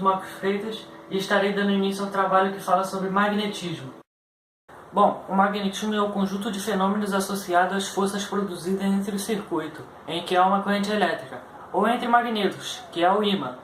Marcos Freitas e estarei dando início ao trabalho que fala sobre magnetismo. Bom, o magnetismo é o conjunto de fenômenos associados às forças produzidas entre o circuito, em que há uma corrente elétrica, ou entre magnetos, que é o ímã.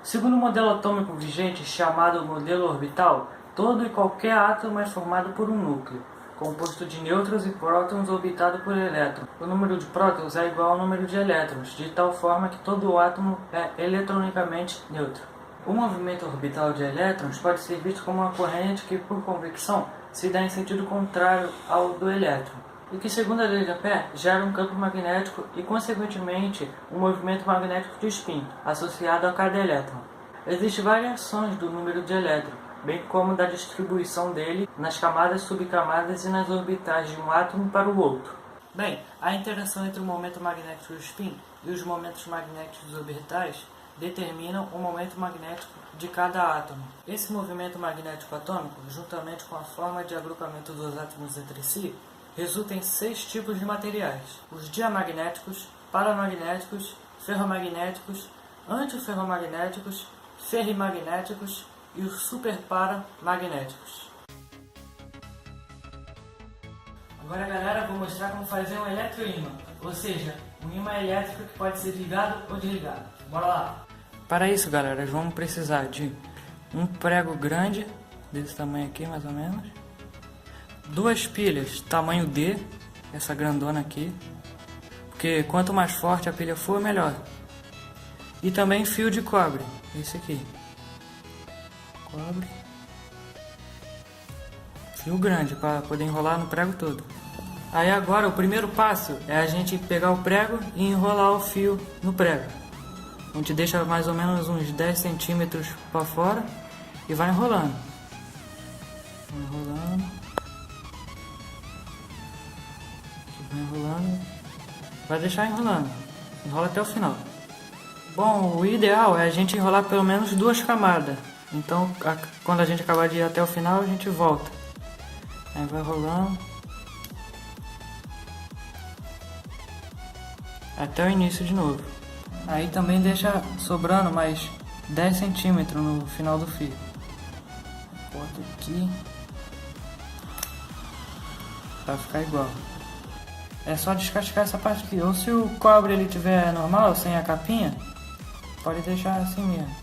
Segundo o modelo atômico vigente, chamado modelo orbital, todo e qualquer átomo é formado por um núcleo, composto de nêutrons e prótons orbitado por elétrons. O número de prótons é igual ao número de elétrons, de tal forma que todo átomo é eletronicamente neutro. O movimento orbital de elétrons pode ser visto como uma corrente que, por convecção, se dá em sentido contrário ao do elétron, e que, segundo a lei de Ampère, gera um campo magnético e, consequentemente, um movimento magnético de spin, associado a cada elétron. Existem variações do número de elétrons, bem como da distribuição dele nas camadas, subcamadas e nas orbitais de um átomo para o outro. Bem, a interação entre o momento magnético do spin e os momentos magnéticos orbitais determinam o momento magnético de cada átomo. Esse movimento magnético atômico, juntamente com a forma de agrupamento dos átomos entre si, resulta em 6 tipos de materiais: os diamagnéticos, paramagnéticos, ferromagnéticos, antiferromagnéticos, ferrimagnéticos e os superparamagnéticos. Agora, galera, vou mostrar como fazer um eletroímã, ou seja, um ímã elétrico que pode ser ligado ou desligado. Bora lá! Para isso, galera, vamos precisar de um prego grande, desse tamanho aqui mais ou menos, 2 pilhas tamanho D, essa grandona aqui, porque quanto mais forte a pilha for, melhor. E também fio de cobre, esse aqui. Cobre. Fio grande para poder enrolar no prego todo. Aí agora o primeiro passo é a gente pegar o prego e enrolar o fio no prego. A gente deixa mais ou menos uns 10 centímetros para fora e vai enrolando. Enrolando. Vai enrolando. Vai deixar enrolando. Enrola até o final. Bom, o ideal é a gente enrolar pelo menos 2 camadas. Então, quando a gente acabar de ir até o final, a gente volta. Aí vai rolando até o início de novo. Aí também deixa sobrando mais 10 centímetros no final do fio. Corta aqui para ficar igual. É só descascar essa parte aqui. Ou se o cobre ele tiver normal, sem a capinha, pode deixar assim mesmo.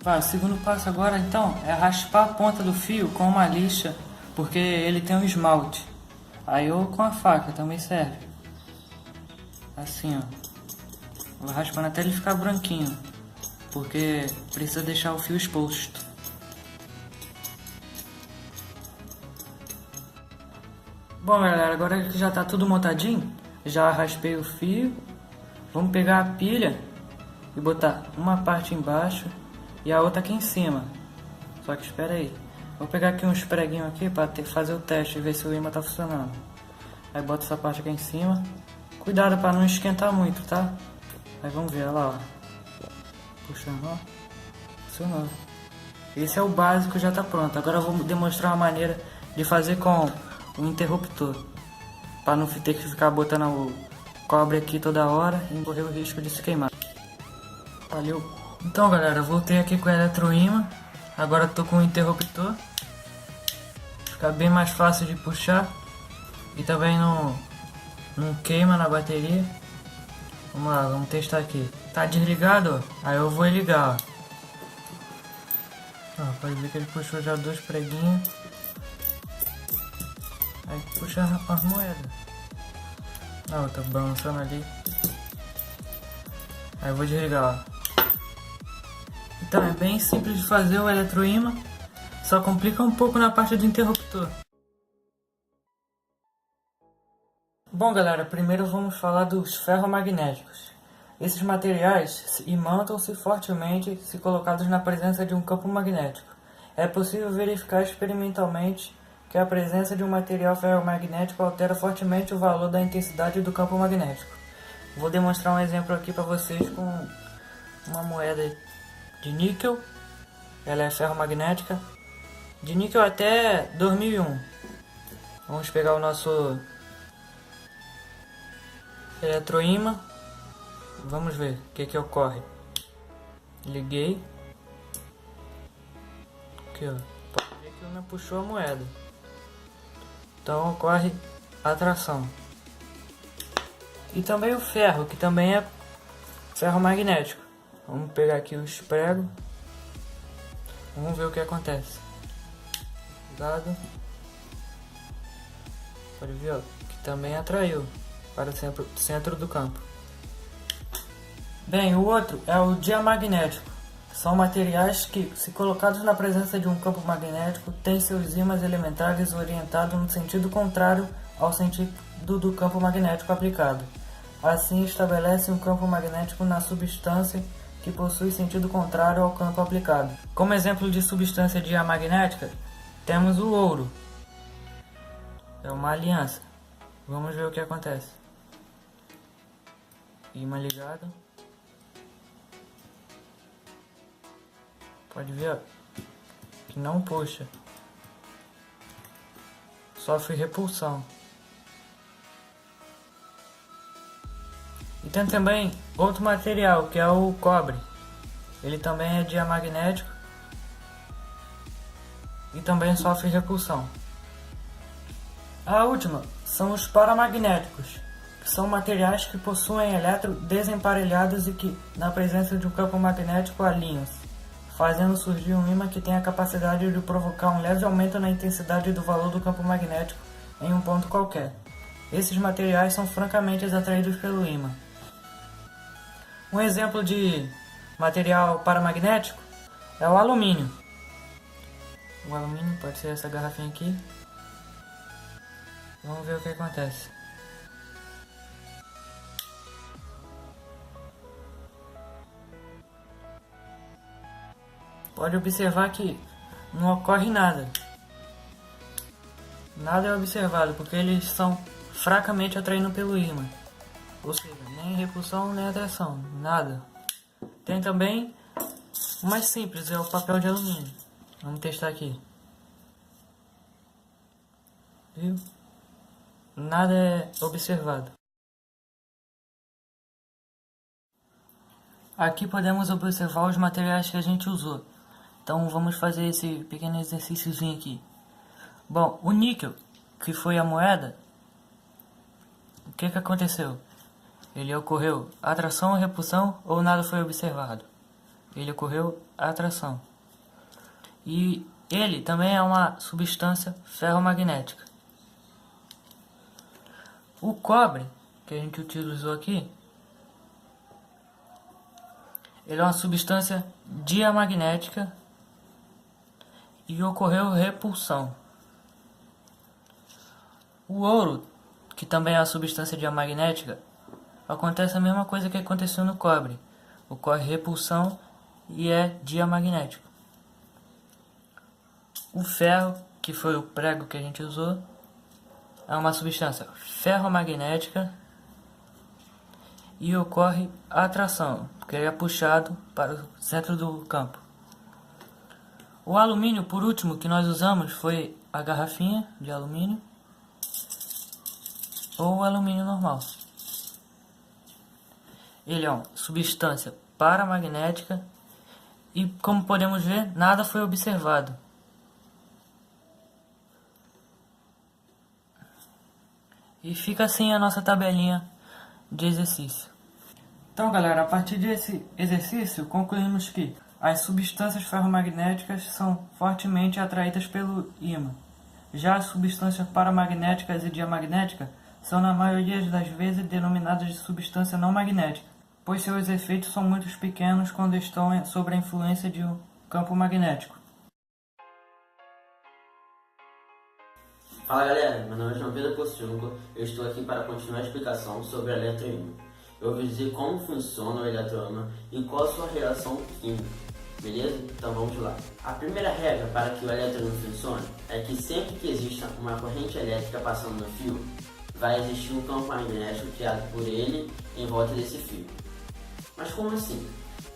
O segundo passo agora então é raspar a ponta do fio com uma lixa, porque ele tem um esmalte. Aí ou com a faca também serve. Assim, ó. Vou raspando até ele ficar branquinho, porque precisa deixar o fio exposto. Bom, galera, agora que já está tudo montadinho, já raspei o fio. Vamos pegar a pilha e botar uma parte embaixo e a outra aqui em cima. Só que espera aí. Vou pegar aqui uns preguinhos aqui para fazer o teste e ver se o ímã está funcionando. Aí bota essa parte aqui em cima. Cuidado para não esquentar muito, tá? Aí vamos ver, olha lá, ó. Puxando, ó. Funcionou. Esse é o básico, já está pronto. Agora eu vou demonstrar uma maneira de fazer com o interruptor, para não ter que ficar botando o cobre aqui toda hora e correr o risco de se queimar. Valeu! Então, galera, voltei aqui com o eletroímã. Agora estou com o interruptor. Fica bem mais fácil de puxar e também não queima na bateria. Vamos lá, vamos testar aqui. Tá desligado, ó. Aí eu vou ligar, ó. Pode ver que ele puxou já 2 preguinhos. Aí puxa as moedas. Ó, tá balançando ali. Aí eu vou desligar, ó. Então é bem simples de fazer o eletroímã, só complica um pouco na parte do interruptor. Bom, galera, primeiro vamos falar dos ferromagnéticos. Esses materiais imantam-se fortemente se colocados na presença de um campo magnético. É possível verificar experimentalmente que a presença de um material ferromagnético altera fortemente o valor da intensidade do campo magnético. Vou demonstrar um exemplo aqui para vocês com uma moeda de níquel. Ela é ferromagnética, de níquel até 2001. Vamos pegar o nosso eletroímã, vamos ver o que ocorre. Liguei. Aqui, ó. Pode ver que me puxou a moeda. Então ocorre atração. E também o ferro, que também é ferro magnético. Vamos pegar aqui os pregos. Vamos ver o que acontece. Dado. Pode ver, ó, que também atraiu para o centro do campo. Bem, o outro é o diamagnético. São materiais que, se colocados na presença de um campo magnético, têm seus ímãs elementares orientados no sentido contrário ao sentido do campo magnético aplicado. Assim, estabelece um campo magnético na substância que possui sentido contrário ao campo aplicado. Como exemplo de substância diamagnética, temos o ouro. É uma aliança. Vamos ver o que acontece. Ímã ligado. Pode ver, ó, que não puxa. Sofre repulsão. E tem também outro material, que é o cobre. Ele também é diamagnético e também sofre repulsão. A última são os paramagnéticos, que são materiais que possuem elétrons desemparelhados e que, na presença de um campo magnético, alinham-se, fazendo surgir um ímã que tem a capacidade de provocar um leve aumento na intensidade do valor do campo magnético em um ponto qualquer. Esses materiais são francamente atraídos pelo ímã. Um exemplo de material paramagnético é o alumínio. O alumínio pode ser essa garrafinha aqui. Vamos ver o que acontece. Pode observar que não ocorre nada. Nada é observado, porque eles são fracamente atraídos pelo ímã. Ou seja, nem repulsão nem atração, nada. Tem também o mais simples, é o papel de alumínio. Vamos testar aqui. Viu? Nada é observado. Aqui podemos observar os materiais que a gente usou. Então vamos fazer esse pequeno exercíciozinho aqui. Bom, o níquel, que foi a moeda, o que aconteceu? Ele ocorreu atração ou repulsão ou nada foi observado? Ele ocorreu atração. E ele também é uma substância ferromagnética. O cobre, que a gente utilizou aqui, ele é uma substância diamagnética e ocorreu repulsão. O ouro, que também é uma substância diamagnética, acontece a mesma coisa que aconteceu no cobre. Ocorre repulsão e é diamagnético. O ferro, que foi o prego que a gente usou, é uma substância ferromagnética e ocorre atração, porque ele é puxado para o centro do campo. O alumínio, por último, que nós usamos foi a garrafinha de alumínio ou o alumínio normal. Ele é uma substância paramagnética e, como podemos ver, nada foi observado. E fica assim a nossa tabelinha de exercício. Então, galera, a partir desse exercício, concluímos que as substâncias ferromagnéticas são fortemente atraídas pelo ímã. Já as substâncias paramagnéticas e diamagnéticas são, na maioria das vezes, denominadas de substância não magnética, pois seus efeitos são muito pequenos quando estão sob a influência de um campo magnético. Fala galera, meu nome é João Pedro Postiunco, eu estou aqui para continuar a explicação sobre a eletroímã. Eu vou dizer como funciona o eletroímã e qual a sua reação química, beleza? Então vamos lá. A primeira regra para que o eletroímã funcione é que sempre que exista uma corrente elétrica passando no fio, vai existir um campo magnético criado por ele em volta desse fio. Mas como assim?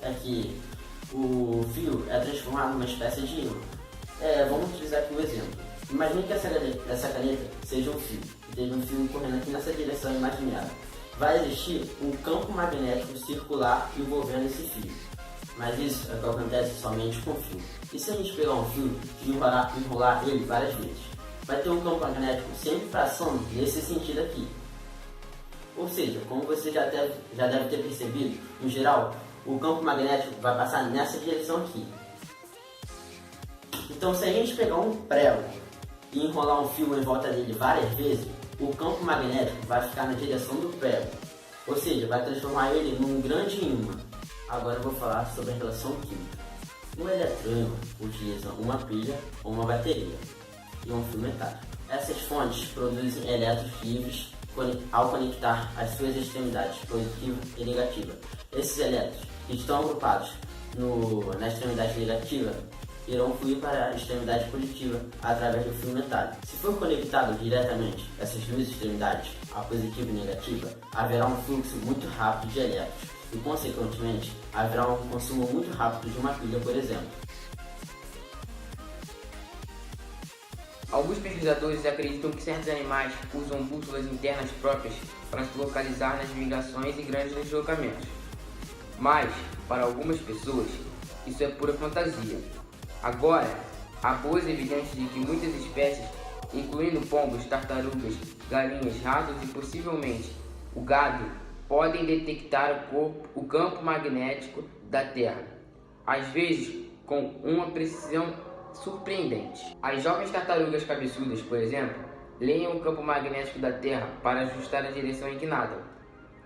É que o fio é transformado numa espécie de ímã. Vamos utilizar aqui um exemplo. Imagine que essa caneta seja um fio, e teve um fio correndo aqui nessa direção imaginada. vai existir um campo magnético circular envolvendo esse fio. Mas isso é o que acontece somente com o fio. E se a gente pegar um fio e enrolar ele várias vezes? Vai ter um campo magnético sempre passando nesse sentido aqui. Ou seja, como você já deve ter percebido, no geral, o campo magnético vai passar nessa direção aqui. Então, se a gente pegar um prego e enrolar um fio em volta dele várias vezes, o campo magnético vai ficar na direção do prego. Ou seja, vai transformar ele num grande ímã. Agora eu vou falar sobre a relação química. Um eletroímã utiliza uma pilha ou uma bateria e um fio metálico. Essas fontes produzem elétrons livres ao conectar as suas extremidades positiva e negativa. Esses elétrons que estão agrupados na extremidade negativa irão fluir para a extremidade positiva através do fio metálico. Se for conectado diretamente essas duas extremidades, a positiva e negativa, haverá um fluxo muito rápido de elétrons e, consequentemente, haverá um consumo muito rápido de uma pilha, por exemplo. Alguns pesquisadores acreditam que certos animais usam bússolas internas próprias para se localizar nas migrações e grandes deslocamentos. Mas, para algumas pessoas, isso é pura fantasia. Agora, há boas evidências de que muitas espécies, incluindo pombos, tartarugas, galinhas, ratos e possivelmente o gado, podem detectar o campo magnético da Terra, às vezes com uma precisão surpreendente. As jovens tartarugas cabeçudas, por exemplo, leem o campo magnético da Terra para ajustar a direção inclinada.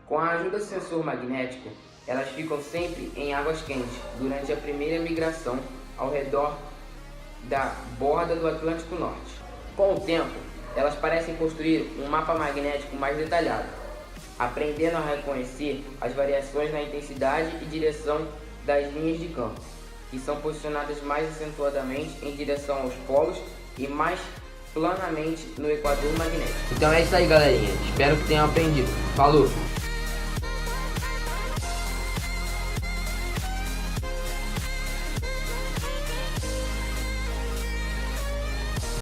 Com a ajuda do sensor magnético, elas ficam sempre em águas quentes durante a primeira migração ao redor da borda do Atlântico Norte. Com o tempo, elas parecem construir um mapa magnético mais detalhado, aprendendo a reconhecer as variações na intensidade e direção das linhas de campo, que são posicionadas mais acentuadamente em direção aos polos e mais planamente no equador magnético. Então é isso aí, galerinha. Espero que tenham aprendido. Falou!